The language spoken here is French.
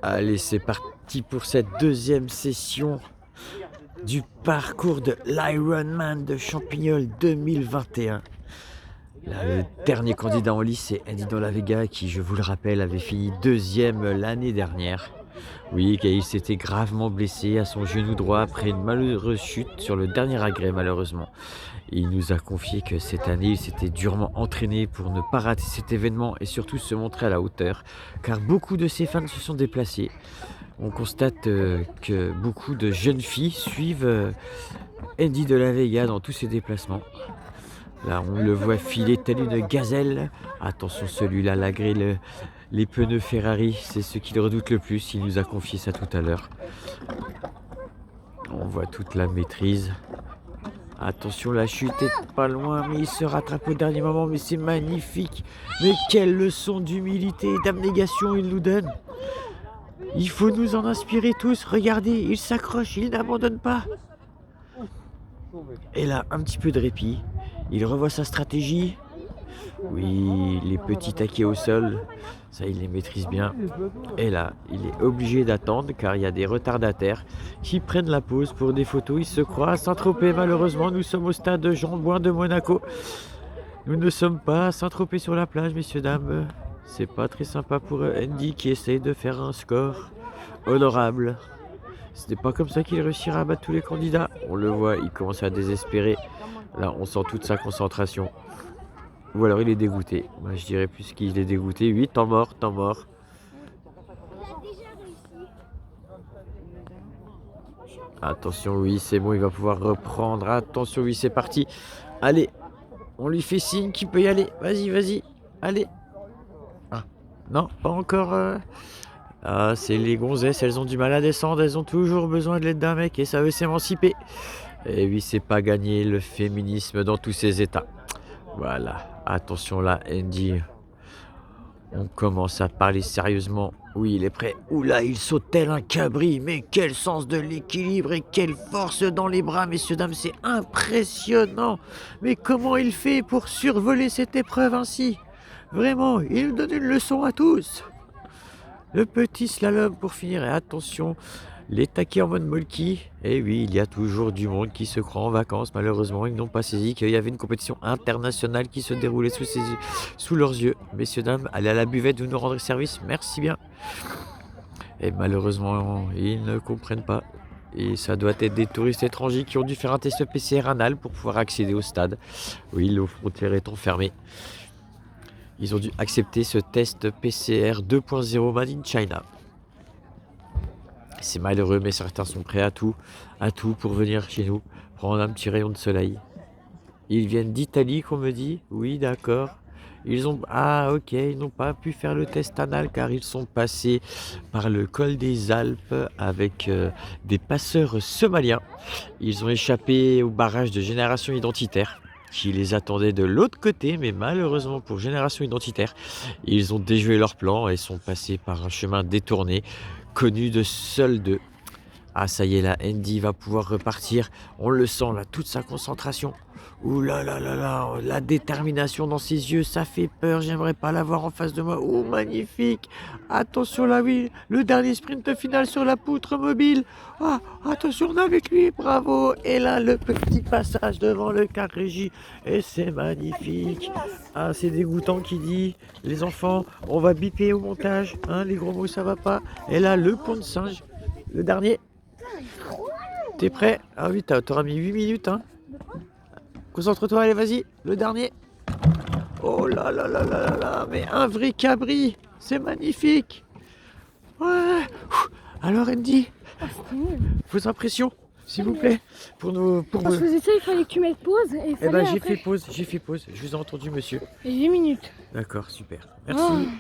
Allez, c'est parti pour cette deuxième session du parcours de l'Ironman de Champignol 2021. Là, le dernier candidat en lice, c'est Andy de la Vega, qui, je vous le rappelle, avait fini deuxième l'année dernière. Oui, il s'était gravement blessé à son genou droit après une malheureuse chute sur le dernier agrès, malheureusement. Il nous a confié que cette année, il s'était durement entraîné pour ne pas rater cet événement et surtout se montrer à la hauteur, car beaucoup de ses fans se sont déplacés. On constate que beaucoup de jeunes filles suivent Andy de la Vega dans tous ses déplacements. Là, on le voit filer telle une gazelle. Attention, celui-là, la grille, les pneus Ferrari, c'est ce qu'il redoute le plus. Il nous a confié ça tout à l'heure. On voit toute la maîtrise. Attention, la chute est pas loin, mais il se rattrape au dernier moment. Mais c'est magnifique. Mais quelle leçon d'humilité et d'abnégation il nous donne. Il faut nous en inspirer tous. Regardez, il s'accroche, il n'abandonne pas. Et là, un petit peu de répit. Il revoit sa stratégie. Oui, les petits taquets au sol, ça il les maîtrise bien. Et là, il est obligé d'attendre car il y a des retardataires qui prennent la pause pour des photos. Il se croit à Saint-Tropez. Malheureusement, nous sommes au stade Jean-Bouin de Monaco. Nous ne sommes pas à Saint-Tropez sur la plage, messieurs, dames. C'est pas très sympa pour Andy qui essaye de faire un score honorable. Ce n'est pas comme ça qu'il réussira à battre tous les candidats. On le voit, il commence à désespérer. Là, on sent toute sa concentration. Ou alors il est dégoûté. Moi, je dirais plus qu'il est dégoûté. Oui, temps mort, temps mort. Attention, oui, c'est bon, il va pouvoir reprendre. Attention, oui, c'est parti. Allez, on lui fait signe qu'il peut y aller. Vas-y, vas-y. Allez. Ah, non, pas encore. Ah, c'est les gonzesses, elles ont du mal à descendre. Elles ont toujours besoin de l'aide d'un mec et ça veut s'émanciper. Et oui, c'est pas gagné, le féminisme dans tous ses états. Voilà. Attention là, Andy. On commence à parler sérieusement. Oui, il est prêt. Oula, il saute tel un cabri. Mais quel sens de l'équilibre et quelle force dans les bras, messieurs, dames. C'est impressionnant. Mais comment il fait pour survoler cette épreuve ainsi? Vraiment, il nous donne une leçon à tous. Le petit slalom pour finir. Et attention, les taquets en mode molki. Et oui, il y a toujours du monde qui se croit en vacances. Malheureusement, ils n'ont pas saisi qu'il y avait une compétition internationale qui se déroulait sous leurs yeux. Messieurs, dames, allez à la buvette, vous nous rendrez service. Merci bien. Et malheureusement, ils ne comprennent pas. Et ça doit être des touristes étrangers qui ont dû faire un test PCR anal pour pouvoir accéder au stade. Oui, les frontières étant fermées. Ils ont dû accepter ce test PCR 2.0 Made in China. C'est malheureux, mais certains sont prêts à tout pour venir chez nous, prendre un petit rayon de soleil. Ils viennent d'Italie, qu'on me dit. Oui, d'accord. Ah, ok, ils n'ont pas pu faire le test anal car ils sont passés par le col des Alpes avec des passeurs somaliens. Ils ont échappé au barrage de Génération Identitaire qui les attendait de l'autre côté, mais malheureusement pour Génération Identitaire, ils ont déjoué leur plan et sont passés par un chemin détourné, connu de seuls d'eux. Ah, ça y est, là, Andy va pouvoir repartir. On le sent, là, toute sa concentration. Ouh là là là là, la détermination dans ses yeux, ça fait peur. J'aimerais pas l'avoir en face de moi. Oh, magnifique. Attention là, oui, le dernier sprint final sur la poutre mobile. Ah, attention, on est avec lui, bravo. Et là, le petit passage devant le car régie. Et c'est magnifique. Ah, c'est dégoûtant qui dit, les enfants, on va biper au montage. Hein, les gros mots, ça va pas. Et là, le pont de singe, le dernier. T'es prêt? Ah oui, t'auras mis 8 minutes, hein. Concentre-toi, allez, vas-y, le dernier. Oh là là là là là là, mais un vrai cabri, c'est magnifique. Ouais. Alors Andy, vos impressions, s'il vous plaît, pour nous, pour Parce vous. que ça, il fallait que tu mettes pause. Et il Eh ben fallait j'ai après... fait pause. Je vous ai entendu, monsieur. Et 8 minutes. D'accord, super. Merci. Oh.